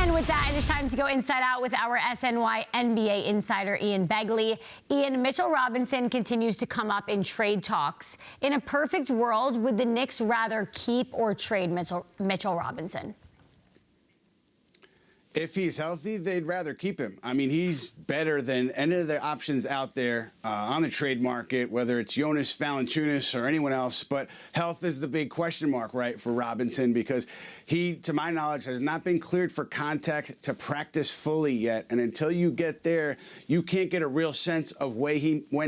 And with that, it is time to go inside out with our SNY NBA insider, Ian Begley. Ian, Mitchell Robinson continues to come up in trade talks. In a perfect world, would the Knicks rather keep or trade Mitchell Robinson? If he's healthy, they'd rather keep him. I mean, he's better than any of the options out there on the trade market, whether it's Jonas Valanciunas or anyone else. But health is the big question mark, right, for Robinson, because he, to my knowledge, has not been cleared for contact to practice fully yet. And until you get there, you can't get a real sense of when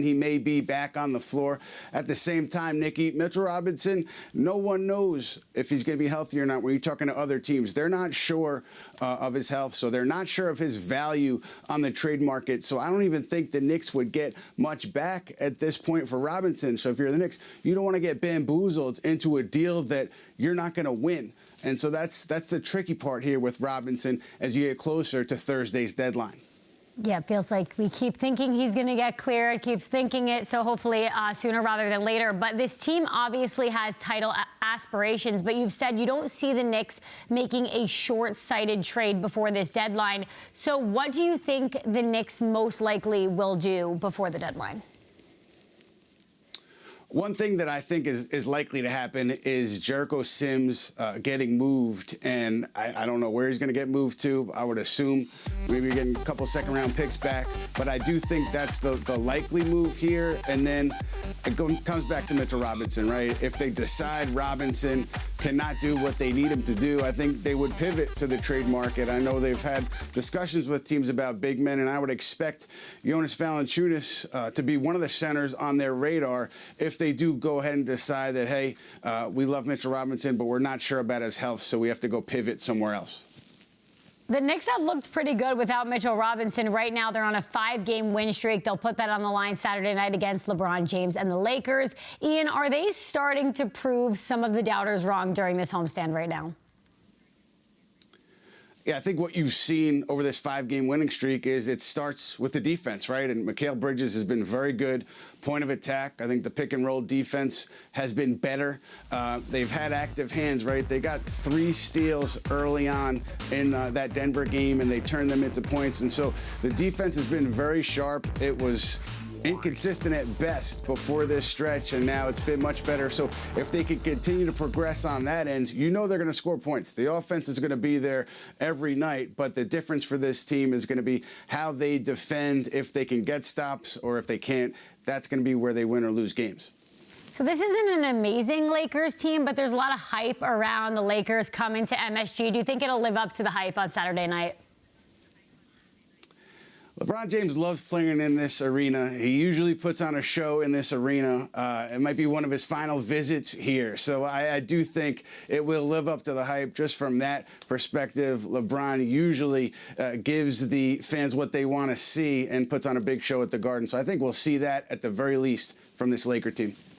he may be back on the floor. At the same time, Niki, Mitchell Robinson, no one knows if he's going to be healthy or not. When you're talking to other teams, they're not sure of his health, so they're not sure of his value on the trade market. So I don't even think the Knicks would get much back at this point for Robinson. So if you're the Knicks, you don't want to get bamboozled into a deal that you're not going to win. And so that's the tricky part here with Robinson as you get closer to Thursday's deadline. Yeah, it feels like we keep thinking he's going to get cleared, keep thinking it, so hopefully sooner rather than later. But this team obviously has title aspirations, but you've said you don't see the Knicks making a short-sighted trade before this deadline. So what do you think the Knicks most likely will do before the deadline? One thing that I think is likely to happen is Jericho Sims getting moved, and I don't know where he's going to get moved to. I would assume maybe getting a couple second-round picks back, but I do think that's the likely move here. And then it comes back to Mitchell Robinson, right? If they decide Robinson cannot do what they need him to do, I think they would pivot to the trade market. I know they've had discussions with teams about big men, and I would expect Jonas Valanciunas to be one of the centers on their radar if they do go ahead and decide that, hey, we love Mitchell Robinson, but we're not sure about his health, so we have to go pivot somewhere else. The Knicks have looked pretty good without Mitchell Robinson. Right now, they're on a 5-game win streak. They'll put that on the line Saturday night against LeBron James and the Lakers. Ian, are they starting to prove some of the doubters wrong during this homestand right now? Yeah, I think what you've seen over this 5-game winning streak is it starts with the defense, right? And Mikal Bridges has been very good. Point of attack, I think the pick-and-roll defense has been better. They've had active hands, right? They got 3 steals early on in that Denver game, and they turned them into points. And so the defense has been very sharp. It was inconsistent at best before this stretch, and now it's been much better. So if they can continue to progress on that end, you know they're going to score points. The offense is going to be there every night, but the difference for this team is going to be how they defend. If they can get stops or if they can't, that's going to be where they win or lose games. So this isn't an amazing Lakers team, but there's a lot of hype around the Lakers coming to MSG. Do you think it'll live up to the hype on Saturday night? LeBron James loves playing in this arena. He usually puts on a show in this arena. It might be one of his final visits here. So I do think it will live up to the hype just from that perspective. LeBron usually gives the fans what they want to see and puts on a big show at the Garden. So I think we'll see that at the very least from this Laker team.